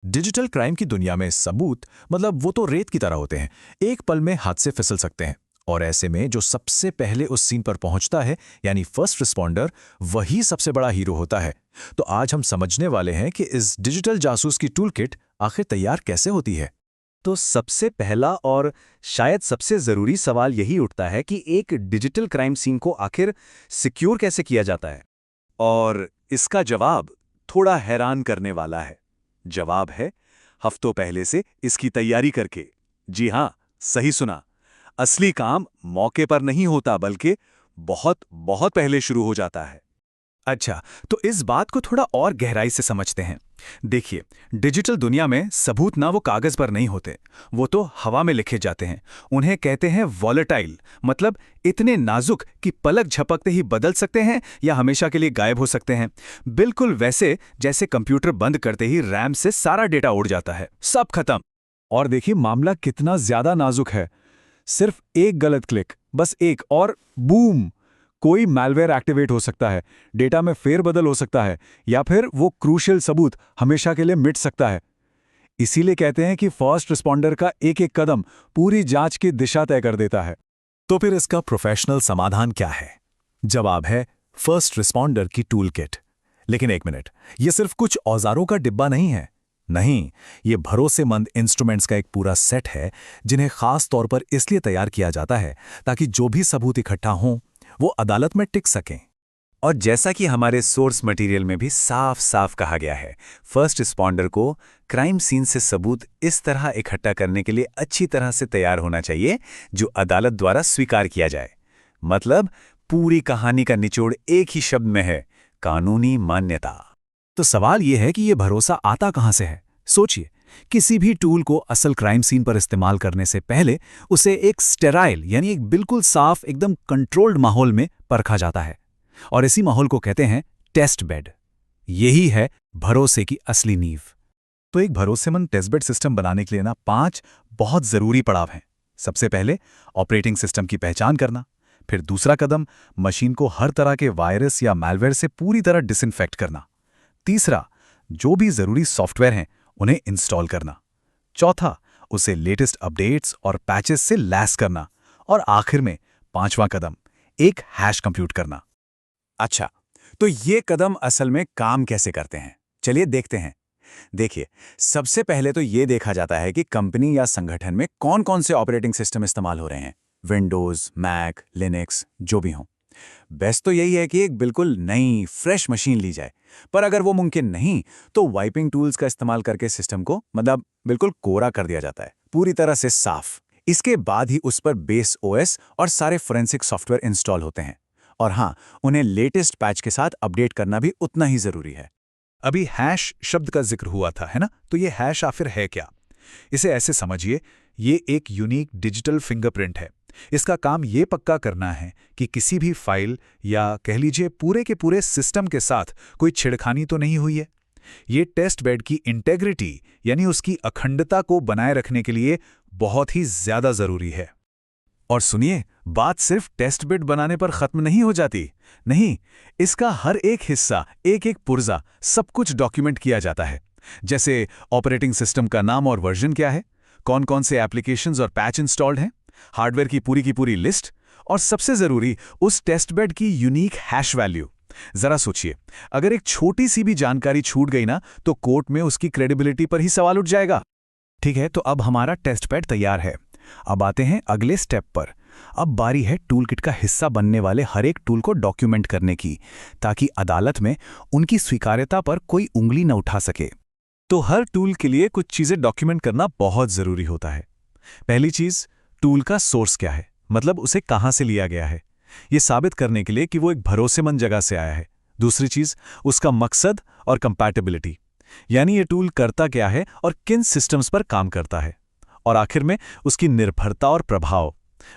Digital crime की दुनिया में सबूत मतलब वो तो रेत की तरह होते हैं, एक पल में हाथ से फिसल सकते हैं। और ऐसे में जो सबसे पहले उस सीन पर पहुंचता है यानी फर्स्ट रिस्पॉन्डर, वही सबसे बड़ा हीरो होता है। तो आज हम समझने वाले हैं कि इस डिजिटल जासूस की टूलकिट आखिर तैयार कैसे होती है। तो सबसे पहला और शायद सबसे ज़रूरी सवाल यही उठता है कि एक डिजिटल क्राइम सीन को आखिर सिक्योर कैसे किया जाता है। और इसका जवाब थोड़ा हैरान करने वाला है। जवाब है हफ्तों पहले से इसकी तैयारी करके। जी हाँ, सही सुना। असली काम मौके पर नहीं होता बल्कि बहुत बहुत पहले शुरू हो जाता है। अच्छा, तो इस बात को थोड़ा और गहराई से समझते हैं। देखिए, डिजिटल दुनिया में सबूत ना वो कागज पर नहीं होते, वो तो हवा में लिखे जाते हैं। उन्हें कहते हैं वॉलेटाइल, मतलब इतने नाजुक कि पलक झपकते ही बदल सकते हैं या हमेशा के लिए गायब हो सकते हैं। बिल्कुल वैसे जैसे कंप्यूटर बंद करते ही रैम से सारा डेटा उड़ जाता है, सब खत्म। और देखिए मामला कितना ज्यादा नाजुक है। सिर्फ एक गलत क्लिक, बस एक, और बूम, कोई मैलवेयर एक्टिवेट हो सकता है, डेटा में फेरबदल हो सकता है, या फिर वो क्रूशियल सबूत हमेशा के लिए मिट सकता है। इसीलिए कहते हैं कि फर्स्ट रिस्पॉन्डर का एक एक कदम पूरी जांच की दिशा तय कर देता है। तो फिर इसका प्रोफेशनल समाधान क्या है? जवाब है फर्स्ट रिस्पॉन्डर की टूलकिट। लेकिन एक मिनट, ये सिर्फ कुछ औजारों का डिब्बा नहीं है। नहीं, ये भरोसेमंद इंस्ट्रूमेंट्स का एक पूरा सेट है, जिन्हें खास तौर पर इसलिए तैयार किया जाता है ताकि जो भी सबूत इकट्ठा हों वो अदालत में टिक सकें। और जैसा कि हमारे सोर्स मटेरियल में भी साफ साफ कहा गया है, फर्स्ट रिस्पॉन्डर को क्राइम सीन से सबूत इस तरह इकट्ठा करने के लिए अच्छी तरह से तैयार होना चाहिए जो अदालत द्वारा स्वीकार किया जाए। मतलब पूरी कहानी का निचोड़ एक ही शब्द में है, कानूनी मान्यता। तो सवाल यह है कि यह भरोसा आता कहां से है? सोचिए, किसी भी टूल को असल क्राइम सीन पर इस्तेमाल करने से पहले उसे एक स्टेराइल यानी एक बिल्कुल साफ, एकदम कंट्रोल्ड माहौल में परखा जाता है। और इसी माहौल को कहते हैं टेस्ट बेड। यही है भरोसे की असली नींव। तो एक भरोसेमंद टेस्टबेड सिस्टम बनाने के लिए 5 बहुत जरूरी पड़ाव हैं। सबसे पहले ऑपरेटिंग सिस्टम की पहचान करना। फिर दूसरा कदम, मशीन को हर तरह के वायरस या मैलवेयर से पूरी तरह डिसइंफेक्ट करना। तीसरा, जो भी जरूरी सॉफ्टवेयर हैं उन्हें इंस्टॉल करना। चौथा, उसे लेटेस्ट अपडेट्स और पैचेस से लैस करना। और आखिर में 5वां कदम, एक हैश कंप्यूट करना। अच्छा, तो ये कदम असल में काम कैसे करते हैं? चलिए देखते हैं। देखिए, सबसे पहले तो ये देखा जाता है कि कंपनी या संगठन में कौन कौन से ऑपरेटिंग सिस्टम इस्तेमाल हो रहे हैं। विंडोज, मैक, लिनक्स, जो भी हों। बेस्ट तो यही है कि एक बिल्कुल नई फ्रेश मशीन ली जाए। पर अगर वो मुमकिन नहीं तो वाइपिंग टूल्स का इस्तेमाल करके सिस्टम को मतलब बिल्कुल कोरा कर दिया जाता है, पूरी तरह से साफ। इसके बाद ही उस पर बेस ओएस और सारे फोरेंसिक सॉफ्टवेयर इंस्टॉल होते हैं। और हाँ, उन्हें लेटेस्ट पैच के साथ अपडेट करना भी उतना ही जरूरी है। अभी हैश शब्द का जिक्र हुआ था, है ना? तो ये हैश आखिर है क्या? इसे ऐसे समझिए, ये एक यूनिक डिजिटल फिंगरप्रिंट है। इसका काम ये पक्का करना है कि किसी भी फाइल या कह लीजिए पूरे के पूरे सिस्टम के साथ कोई छेड़खानी तो नहीं हुई है। ये टेस्ट बेड की इंटेग्रिटी यानी उसकी अखंडता को बनाए रखने के लिए बहुत ही ज्यादा जरूरी है। और सुनिए, बात सिर्फ टेस्ट बेड बनाने पर खत्म नहीं हो जाती। नहीं, इसका हर एक हिस्सा, एक एक पुर्जा, सब कुछ डॉक्यूमेंट किया जाता है। जैसे ऑपरेटिंग सिस्टम का नाम और वर्जन क्या है, कौन कौन से एप्लीकेशंस और पैच इंस्टॉल्ड हैं, हार्डवेयर की पूरी लिस्ट, और सबसे जरूरी उस टेस्ट बेड की यूनिक हैश वैल्यू। जरा सोचिए, अगर एक छोटी सी भी जानकारी छूट गई ना तो कोर्ट में उसकी क्रेडिबिलिटी पर ही सवाल उठ जाएगा। ठीक है, तो अब हमारा टेस्ट बेड तैयार है। अब आते हैं अगले स्टेप पर। अब बारी है टूलकिट का हिस्सा बनने वाले हर एक टूल को डॉक्यूमेंट करने की, ताकि अदालत में उनकी स्वीकार्यता पर कोई उंगली न उठा सके। तो हर टूल के लिए कुछ चीजें डॉक्यूमेंट करना बहुत जरूरी होता है। पहली चीज, टूल का सोर्स क्या है, मतलब उसे कहां से लिया गया है, ये साबित करने के लिए कि वो एक भरोसेमंद जगह से आया है। दूसरी चीज, उसका मकसद और कंपैटिबिलिटी, यानी ये टूल करता क्या है और किन सिस्टम्स पर काम करता है। और आखिर में उसकी निर्भरता और प्रभाव,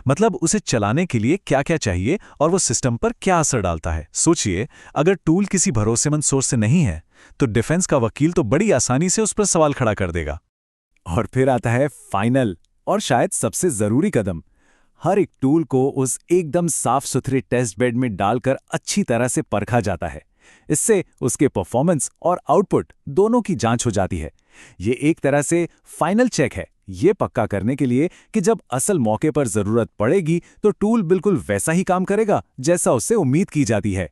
मतलब उसे चलाने के लिए क्या क्या चाहिए और वो सिस्टम पर क्या असर डालता है। सोचिए, अगर टूल किसी भरोसेमंद सोर्स से नहीं है तो डिफेंस का वकील तो बड़ी आसानी से उस पर सवाल खड़ा कर देगा। और फिर आता है फाइनल और शायद सबसे जरूरी कदम। हर एक टूल को उस एकदम साफ सुथरे टेस्ट बेड में डालकर अच्छी तरह से परखा जाता है। इससे उसके परफॉर्मेंस और आउटपुट दोनों की जांच हो जाती है ये एक तरह से फाइनल चेक है, ये पक्का करने के लिए कि जब असल मौके पर जरूरत पड़ेगी तो टूल बिल्कुल वैसा ही काम करेगा जैसा उससे उम्मीद की जाती है।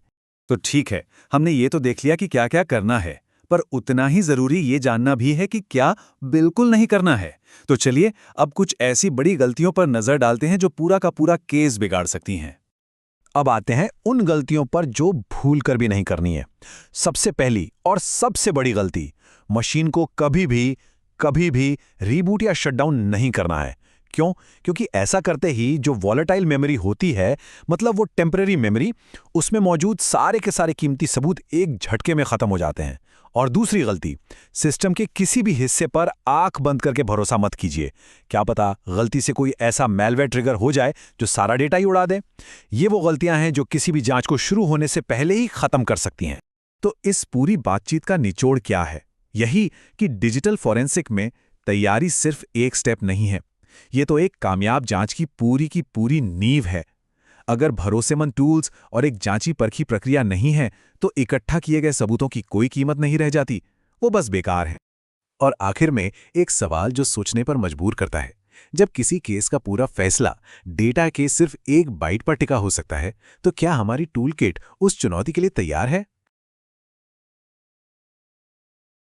तो ठीक है, हमने ये तो देख लिया कि क्या क्या करना है, पर उतना ही जरूरी ये जानना भी है कि क्या बिल्कुल नहीं करना है। तो चलिए अब कुछ ऐसी बड़ी गलतियों पर नजर डालते हैं जो पूरा का पूरा केस बिगाड़ सकती हैं। अब आते हैं उन गलतियों पर जो भूल कर भी नहीं करनी है। सबसे पहली और सबसे बड़ी गलती, मशीन को कभी भी रीबूट या शटडाउन नहीं करना है। क्यों? क्योंकि ऐसा करते ही जो वॉलेटाइल मेमोरी होती है, मतलब वो टेम्परेरी मेमोरी, उसमें मौजूद सारे के सारे कीमती सबूत एक झटके में खत्म हो जाते हैं। और दूसरी गलती, सिस्टम के किसी भी हिस्से पर आंख बंद करके भरोसा मत कीजिए। क्या पता गलती से कोई ऐसा मैलवेयर ट्रिगर हो जाए जो सारा डेटा ही उड़ा दे। ये वो गलतियां हैं जो किसी भी जांच को शुरू होने से पहले ही खत्म कर सकती हैं। तो इस पूरी बातचीत का निचोड़ क्या है? यही कि डिजिटल फॉरेंसिक में तैयारी सिर्फ एक स्टेप नहीं है, ये तो एक कामयाब जांच की पूरी नींव है। अगर भरोसेमंद टूल्स और एक जांची परखी प्रक्रिया नहीं है तो इकट्ठा किए गए सबूतों की कोई कीमत नहीं रह जाती, वो बस बेकार है। और आखिर में एक सवाल जो सोचने पर मजबूर करता है, जब किसी केस का पूरा फैसला डेटा के सिर्फ एक बाइट पर टिका हो सकता है, तो क्या हमारी टूल किट उस चुनौती के लिए तैयार है?